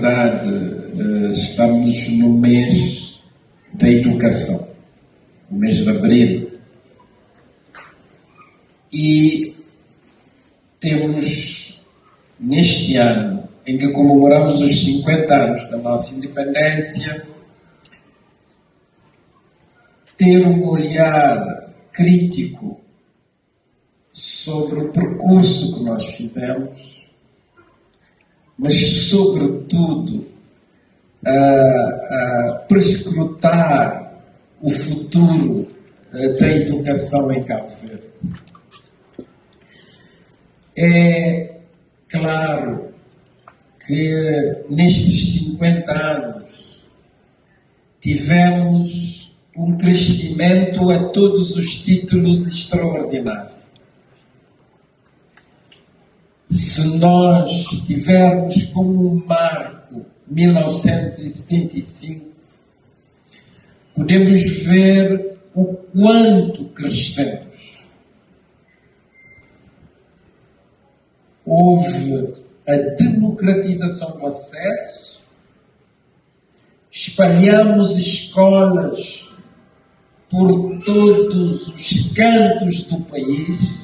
verdade, estamos no mês da educação, o mês de abril, e temos, neste ano, em que comemoramos os 50 anos da nossa independência, ter um olhar crítico sobre o percurso que nós fizemos, mas, sobretudo, perscrutar o futuro da educação em Cabo Verde. É claro que nestes 50 anos tivemos um crescimento a todos os títulos extraordinário. Se nós tivermos como um marco 1975, podemos ver o quanto crescemos. Houve a democratização do acesso, espalhamos escolas por todos os cantos do país.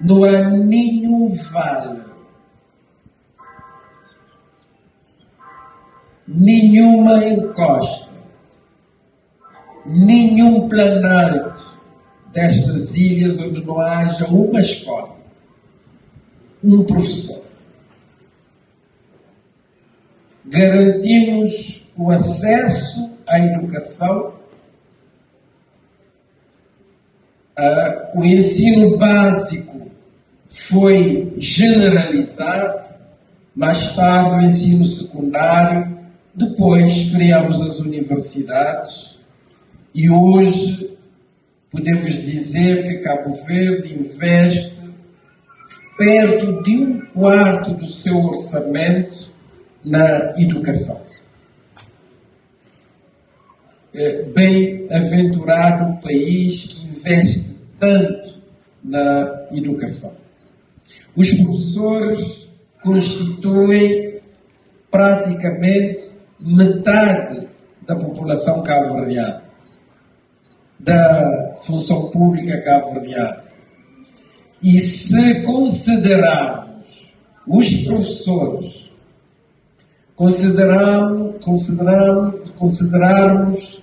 Não há nenhum vale, nenhuma encosta, nenhum planalto destas ilhas onde não haja uma escola, um professor. Garantimos o acesso à educação, o ensino básico foi generalizado, mais tarde o ensino secundário, depois criamos as universidades e hoje podemos dizer que Cabo Verde investe perto de 1/4 do seu orçamento na educação. Bem-aventurado o país que investe tanto na educação. Os professores constituem praticamente metade da população cabo-verdiana, da função pública cabo-verdiana. E se considerarmos os professores, considerarmos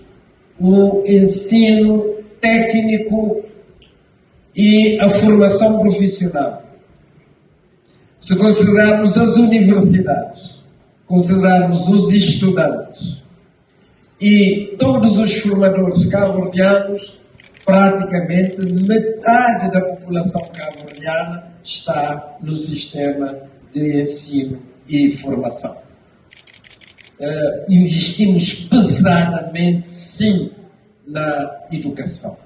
o ensino técnico e a formação profissional, se considerarmos as universidades, considerarmos os estudantes e todos os formadores cabo-verdianos, praticamente metade da população cabo-verdiana está no sistema de ensino e formação. Investimos pesadamente, sim, na educação.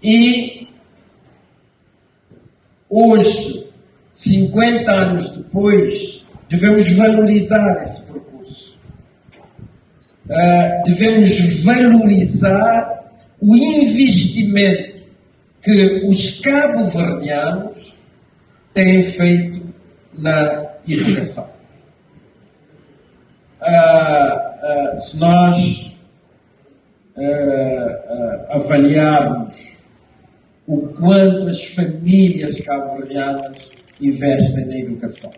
E hoje, 50 anos depois, devemos valorizar esse percurso. Devemos valorizar o investimento que os cabo-verdianos têm feito na educação. Se nós avaliarmos o quanto as famílias cabo-verdianas investem na educação,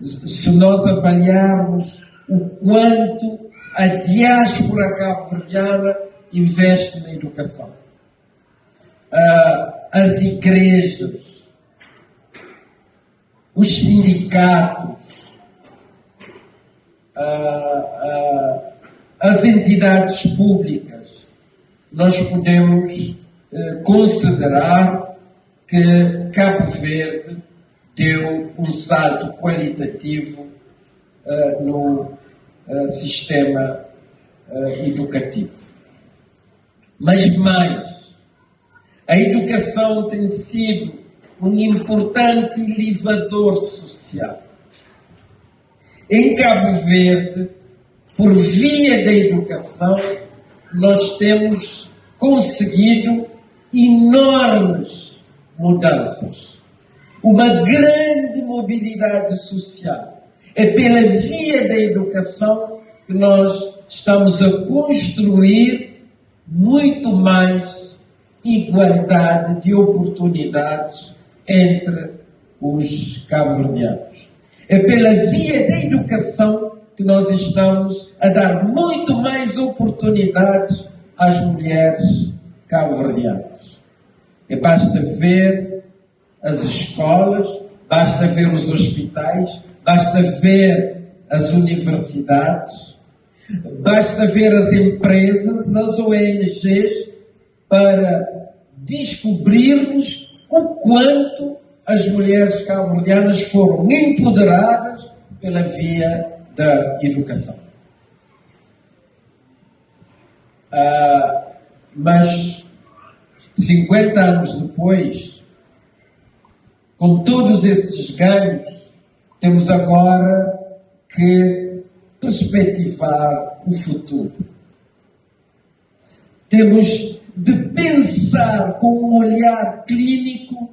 se nós avaliarmos o quanto a diáspora cabo-verdiana investe na educação, as igrejas, os sindicatos, as entidades públicas, nós podemos considerar que Cabo Verde deu um salto qualitativo no sistema educativo. Mas mais, a educação tem sido um importante elevador social. Em Cabo Verde, por via da educação, nós temos conseguido enormes mudanças. Uma grande mobilidade social. É pela via da educação que nós estamos a construir muito mais igualdade de oportunidades entre os cabo-verdianos. É pela via da educação que nós estamos a dar muito mais oportunidades às mulheres cabo-verdianas. Basta ver as escolas, basta ver os hospitais, basta ver as universidades, basta ver as empresas, as ONGs, para descobrirmos o quanto as mulheres cabo-verdianas foram empoderadas pela via da educação. Mas 50 anos depois, com todos esses ganhos, temos agora que perspectivar o futuro. Temos de pensar com um olhar clínico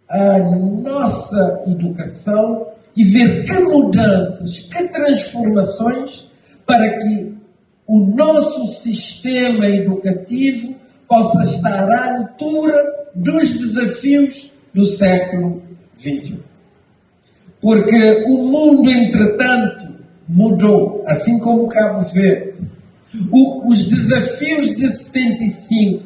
a nossa educação e ver que mudanças, que transformações para que o nosso sistema educativo possa estar à altura dos desafios do século XXI. Porque o mundo, entretanto, mudou, assim como Cabo Verde. Os desafios de 75,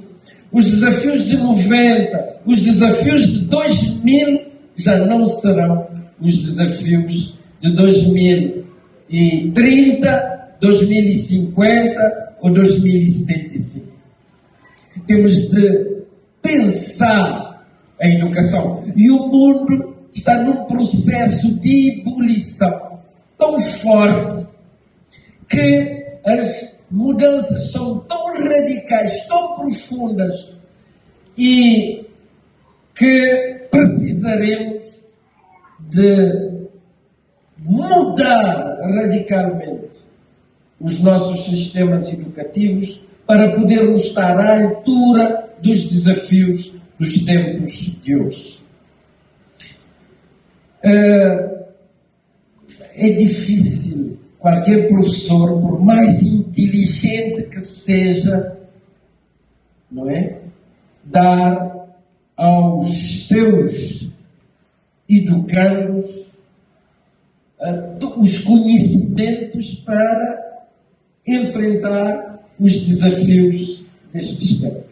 os desafios de 90, os desafios de 2000 já não serão os desafios de 2030, 2050 ou 2075. Temos de pensar a educação. E o mundo está num processo de ebulição tão forte que as mudanças são tão radicais, tão profundas e que precisaremos de mudar radicalmente os nossos sistemas educativos para podermos estar à altura dos desafios dos tempos de hoje. É difícil qualquer professor, por mais inteligente que seja, não é, dar aos seus educandos os conhecimentos para enfrentar os desafios destes tempos.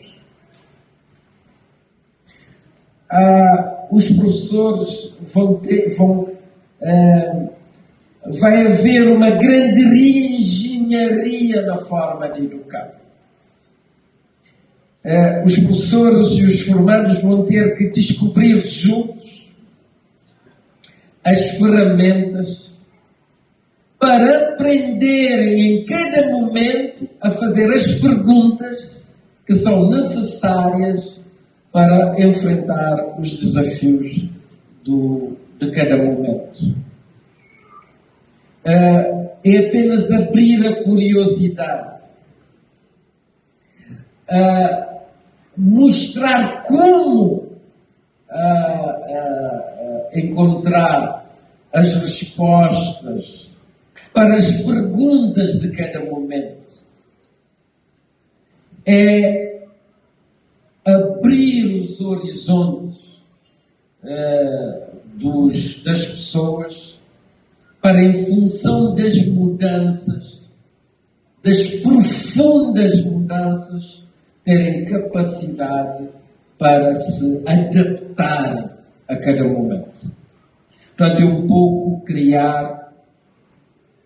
Os professores vai haver uma grande reengenharia na forma de educar. Os professores e os formandos vão ter que descobrir juntos as ferramentas para aprenderem em cada momento a fazer as perguntas que são necessárias para enfrentar os desafios de cada momento. É apenas abrir a curiosidade, mostrar como encontrar as respostas para as perguntas de cada momento. É abrir os horizontes das pessoas para, em função das mudanças, das profundas mudanças, terem capacidade para se adaptarem a cada momento. Portanto, é um pouco criar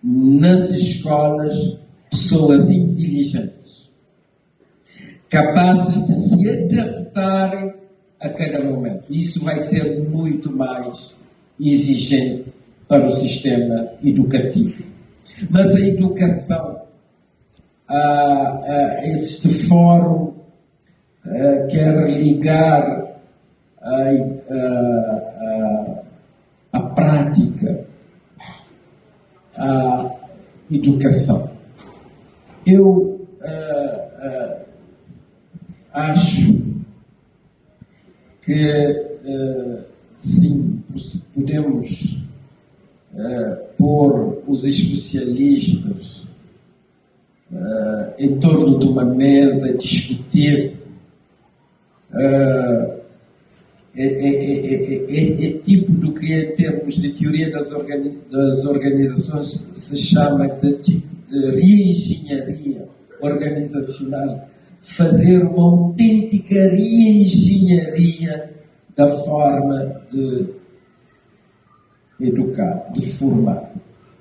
nas escolas pessoas inteligentes, capazes de se adaptarem a cada momento. Isso vai ser muito mais exigente para o sistema educativo. Mas a educação, este fórum quer ligar a prática à educação. Eu acho que sim, podemos pôr os especialistas em torno de uma mesa e discutir, é tipo do que em termos de teoria das organizações se chama de reengenharia organizacional. Fazer uma autêntica reengenharia da forma de educar, de formar.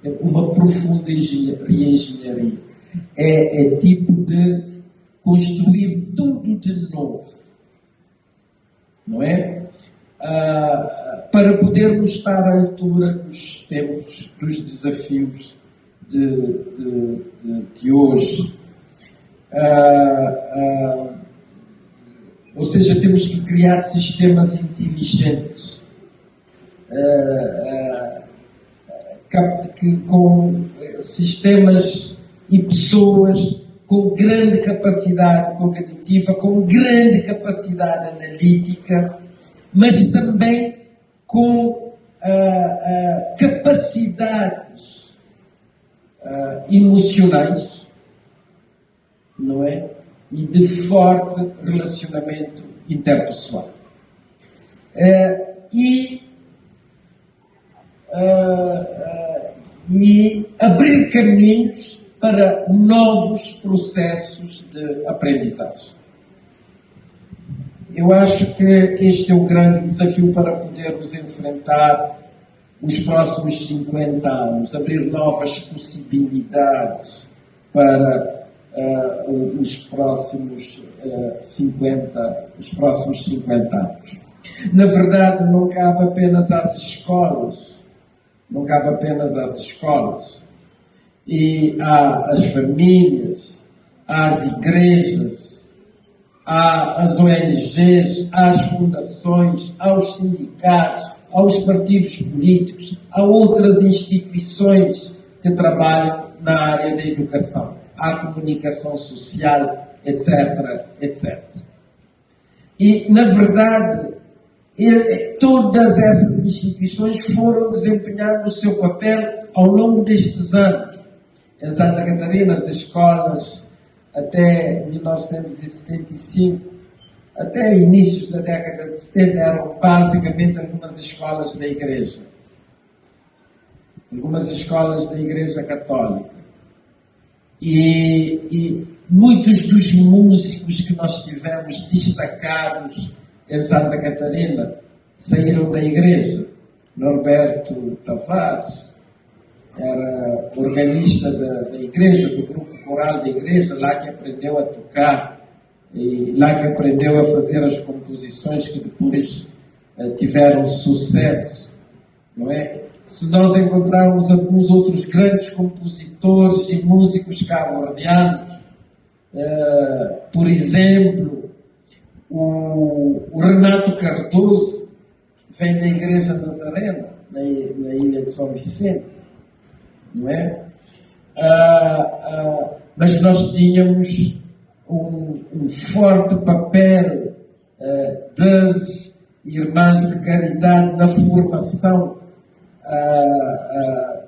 É uma profunda reengenharia. É tipo de construir tudo de novo. Não é? Para podermos estar à altura dos tempos, dos desafios de hoje. Ou seja, temos que criar sistemas inteligentes com sistemas e pessoas com grande capacidade cognitiva, com grande capacidade analítica, mas também com capacidades emocionais, não é? E de forte relacionamento interpessoal. E abrir caminhos para novos processos de aprendizagem. Eu acho que este é o grande desafio para podermos enfrentar os próximos 50 anos, abrir novas possibilidades para os próximos 50 anos. Na verdade, não cabe apenas às escolas, e às famílias, às igrejas, às ONGs, às fundações, aos sindicatos, aos partidos políticos, a outras instituições que trabalham na área da educação, à comunicação social, etc., etc. E, na verdade, todas essas instituições foram desempenhando o seu papel ao longo destes anos. Em Santa Catarina, as escolas, até 1975, até inícios da década de 70, eram basicamente algumas escolas da Igreja. Algumas escolas da Igreja Católica. E muitos dos músicos que nós tivemos destacados em Santa Catarina saíram da Igreja. Norberto Tavares era organista da Igreja, do grupo coral da Igreja, lá que aprendeu a tocar e lá que aprendeu a fazer as composições que depois tiveram sucesso, não é? Se nós encontrarmos alguns outros grandes compositores e músicos cabo-verdianos, por exemplo, o Renato Cardoso vem da Igreja Nazarena, na ilha de São Vicente, não é? Mas nós tínhamos um forte papel das irmãs de caridade na formação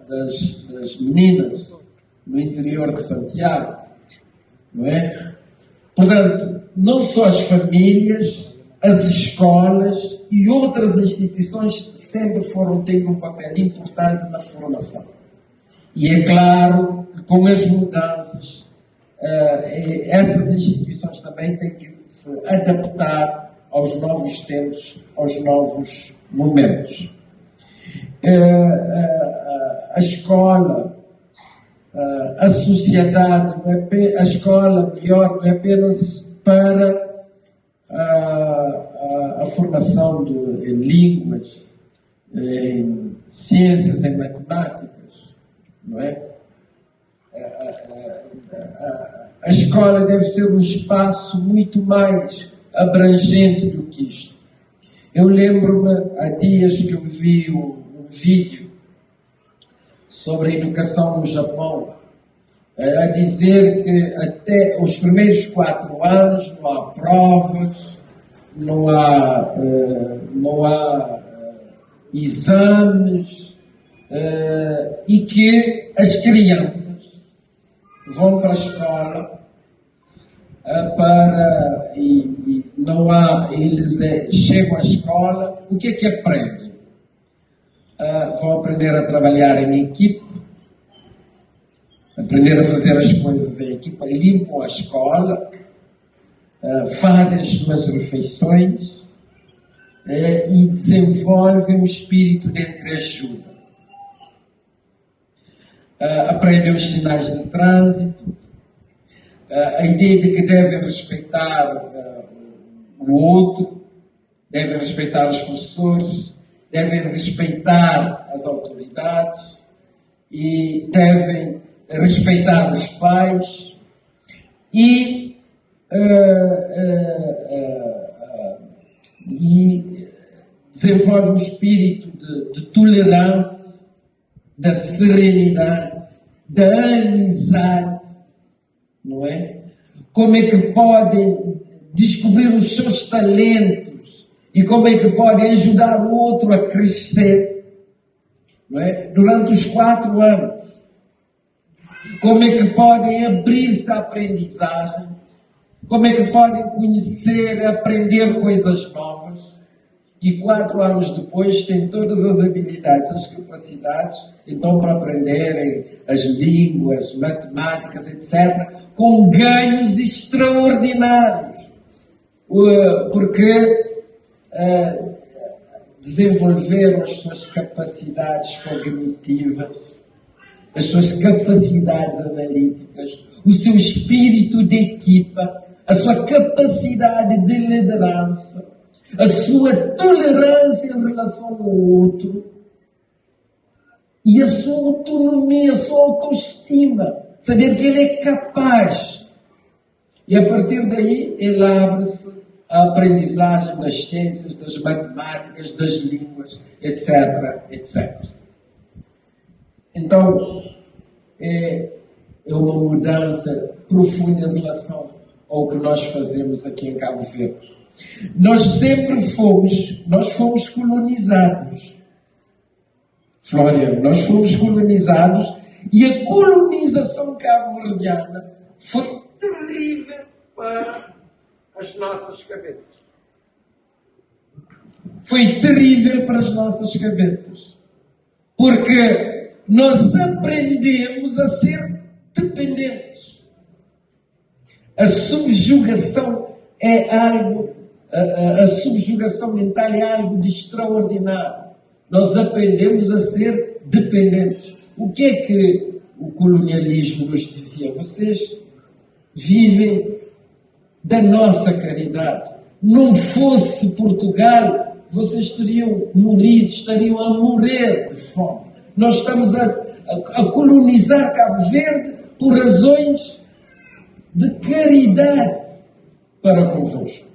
das meninas no interior de Santiago, não é? Portanto, não só as famílias, as escolas e outras instituições sempre foram tendo um papel importante na formação. E é claro que com as mudanças, essas instituições também têm que se adaptar aos novos tempos, aos novos momentos. A escola, a sociedade, a escola melhor não é apenas para a formação em línguas, em ciências, em matemáticas, não é? A escola deve ser um espaço muito mais abrangente do que isto. Eu lembro-me, há dias que eu vi um vídeo sobre a educação no Japão, a dizer que até os primeiros 4 anos não há provas, não há exames, e que as crianças vão para a escola e não há, eles chegam à escola, o que é que aprendem? Vão aprender a trabalhar em equipe, aprender a fazer as coisas em equipa, limpam a escola, fazem as suas refeições e desenvolvem um espírito de entreajuda. Aprendem os sinais de trânsito, a ideia de que devem respeitar o outro, devem respeitar os professores, devem respeitar as autoridades e devem respeitar os pais e desenvolve um espírito de tolerância, da serenidade, da amizade, não é? Como é que podem descobrir os seus talentos e como é que podem ajudar o outro a crescer, não é? Durante os 4 anos. Como é que podem abrir-se à aprendizagem, como é que podem conhecer, aprender coisas novas. E 4 anos depois têm todas as habilidades, as capacidades, então para aprenderem as línguas, matemáticas, etc., com ganhos extraordinários, porque desenvolveram as suas capacidades cognitivas, as suas capacidades analíticas, o seu espírito de equipa, a sua capacidade de liderança, a sua tolerância em relação ao outro e a sua autonomia, a sua autoestima, saber que ele é capaz. E a partir daí ele abre-se à aprendizagem das ciências, das matemáticas, das línguas, etc, etc. Então, é uma mudança profunda em relação ao que nós fazemos aqui em Cabo Verde. Nós fomos colonizados. Floriano, nós fomos colonizados e a colonização cabo-verdiana foi terrível para as nossas cabeças. Foi terrível para as nossas cabeças. Porque nós aprendemos a ser dependentes. A subjugação é algo, a subjugação mental é algo de extraordinário. Nós aprendemos a ser dependentes. O que é que o colonialismo nos dizia? Vocês vivem da nossa caridade. Não fosse Portugal, vocês teriam morrido, estariam a morrer de fome. Nós estamos a colonizar Cabo Verde por razões de caridade para convosco.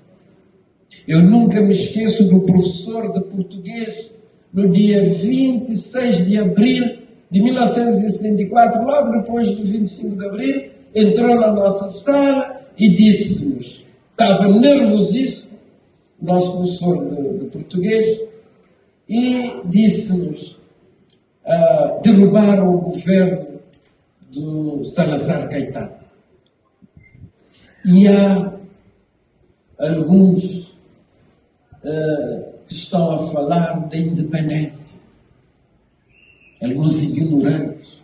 Eu nunca me esqueço do professor de português, no dia 26 de abril de 1974, logo depois do 25 de abril, entrou na nossa sala e disse-nos, estava nervosíssimo, o nosso professor de português, e disse-nos, derrubaram o governo do Salazar Caetano. E há alguns que estão a falar da independência. Alguns ignorantes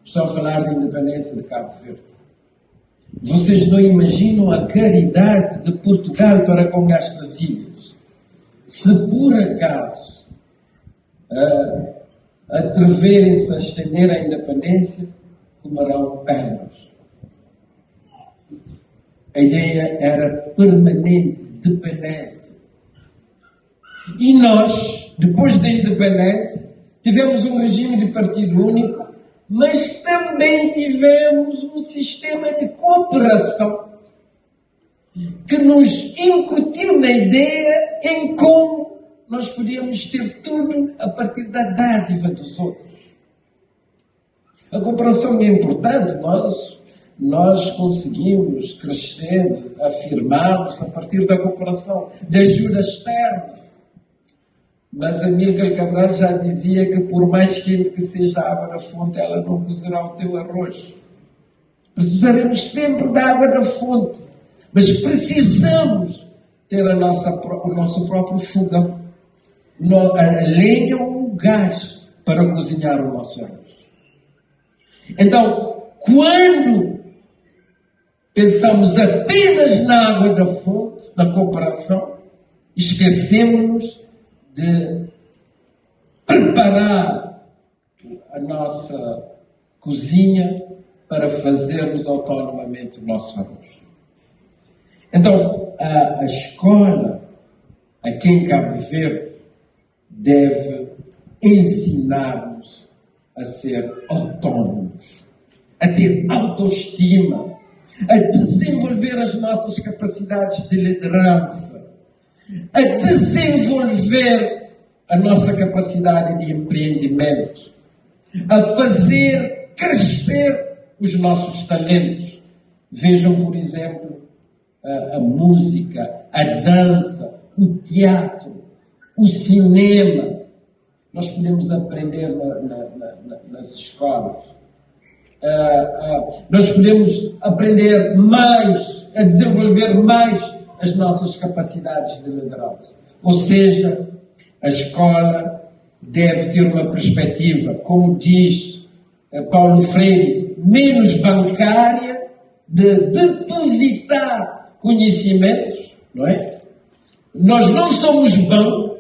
estão a falar da independência de Cabo Verde. Vocês não imaginam a caridade de Portugal para com estas ilhas. Se por acaso atreverem-se a estender a independência, comerão pernas. A ideia era permanente dependência. E nós, depois da independência, tivemos um regime de partido único, mas também tivemos um sistema de cooperação que nos incutiu na ideia em como nós podíamos ter tudo a partir da dádiva dos outros. A cooperação é importante, nós conseguimos crescer, afirmarmos a partir da cooperação, da ajuda externa. Mas a Mirgal Cabral já dizia que por mais quente que seja a água da fonte, ela não cozerá o teu arroz. Precisaremos sempre da água da fonte, mas precisamos ter o nosso próprio fogão, a lenha ou o gás para cozinhar o nosso arroz. Então, quando pensamos apenas na água da fonte, na cooperação, esquecemos de preparar a nossa cozinha para fazermos autonomamente o nosso arroz. Então, a escola, aqui em Cabo Verde, deve ensinar-nos a ser autónomos, a ter autoestima, a desenvolver as nossas capacidades de liderança, a desenvolver a nossa capacidade de empreendimento, a fazer crescer os nossos talentos. Vejam, por exemplo, a música, a dança, o teatro, o cinema. Nós podemos aprender nas escolas. Nós podemos aprender mais, a desenvolver mais as nossas capacidades de liderança. Ou seja, a escola deve ter uma perspectiva, como diz Paulo Freire, menos bancária, de depositar conhecimentos, não é? Nós não somos banco,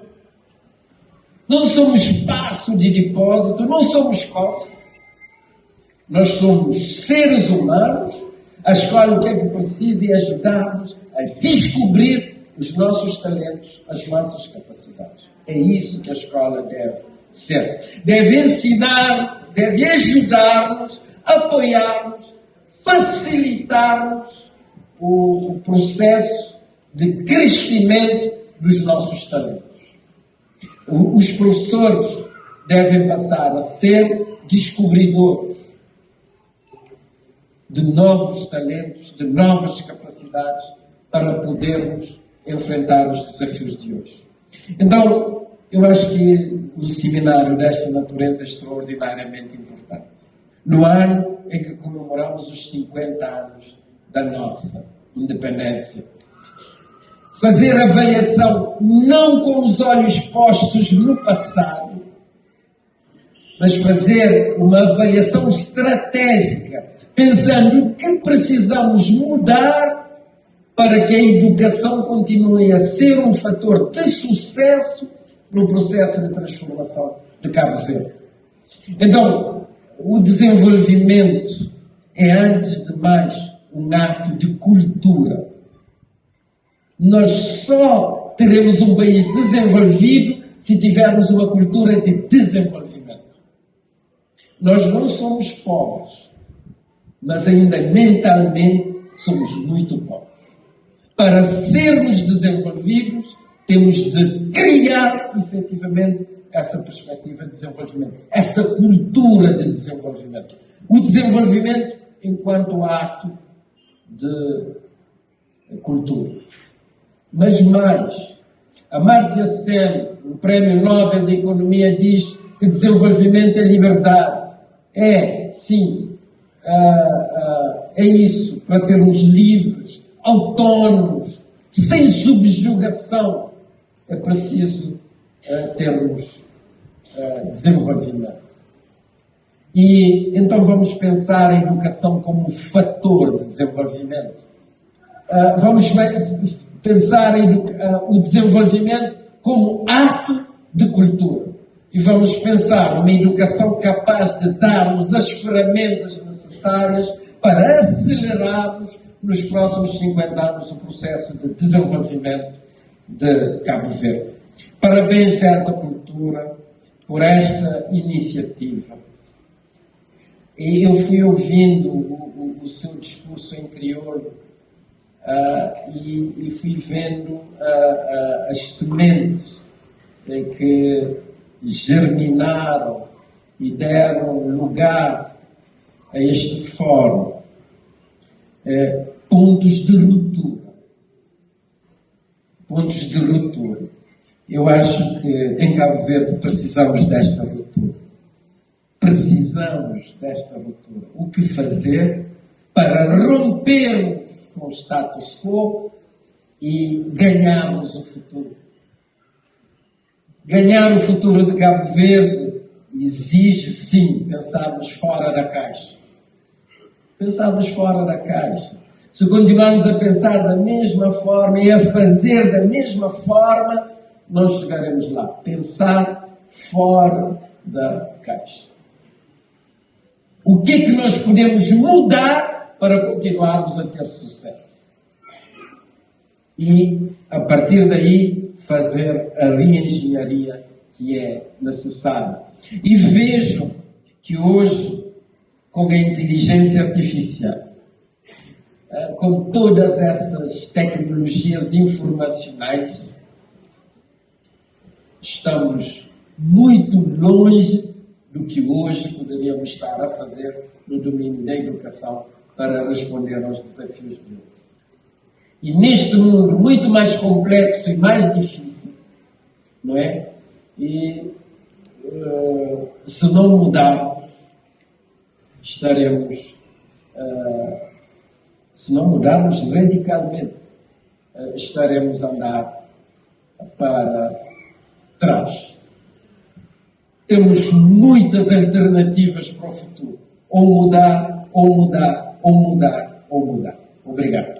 não somos espaço de depósito, não somos cofre. Nós somos seres humanos. A escola o que é que precisa é ajudar-nos a descobrir os nossos talentos, as nossas capacidades. É isso que a escola deve ser. Deve ensinar, deve ajudar-nos, apoiar-nos, facilitar-nos o processo de crescimento dos nossos talentos. Os professores devem passar a ser descobridores de novos talentos, de novas capacidades para podermos enfrentar os desafios de hoje. Então, eu acho que o seminário desta natureza é extraordinariamente importante. No ano em que comemoramos os 50 anos da nossa independência. Fazer avaliação não com os olhos postos no passado, mas fazer uma avaliação estratégica, pensando o que precisamos mudar para que a educação continue a ser um fator de sucesso no processo de transformação de Cabo Verde. Então, o desenvolvimento é, antes de mais, um ato de cultura. Nós só teremos um país desenvolvido se tivermos uma cultura de desenvolvimento. Nós não somos pobres, mas ainda mentalmente somos muito pobres. Para sermos desenvolvidos, temos de criar efetivamente essa perspectiva de desenvolvimento, essa cultura de desenvolvimento. O desenvolvimento enquanto ato de cultura. Mas mais, Amartya Sen, o Prémio Nobel de Economia, diz que desenvolvimento é liberdade. É, sim, é isso, para sermos livres, autónomos, sem subjugação, é preciso termos desenvolvimento. E então vamos pensar a educação como fator de desenvolvimento. Vamos pensar o desenvolvimento como ato de cultura. E vamos pensar uma educação capaz de dar-nos as ferramentas necessárias para acelerarmos nos próximos 50 anos o processo de desenvolvimento de Cabo Verde. Parabéns, Derta Cultura, por esta iniciativa. E eu fui ouvindo o seu discurso em crioulo e fui vendo as sementes que germinaram e deram lugar a este fórum. Pontos de ruptura. Pontos de ruptura. Eu acho que em Cabo Verde precisamos desta ruptura. Precisamos desta ruptura. O que fazer para rompermos com o status quo e ganharmos o futuro? Ganhar o futuro de Cabo Verde exige, sim, pensarmos fora da caixa. Pensarmos fora da caixa. Se continuarmos a pensar da mesma forma e a fazer da mesma forma, não chegaremos lá. Pensar fora da caixa. O que é que nós podemos mudar para continuarmos a ter sucesso? E, a partir daí, fazer a reengenharia que é necessária. E vejam que hoje, com a inteligência artificial, com todas essas tecnologias informacionais, estamos muito longe do que hoje poderíamos estar a fazer no domínio da educação para responder aos desafios de hoje. E neste mundo muito mais complexo e mais difícil, não é? E se não mudarmos, se não mudarmos radicalmente, estaremos a andar para trás. Temos muitas alternativas para o futuro. Ou mudar, ou mudar, ou mudar, ou mudar. Obrigado.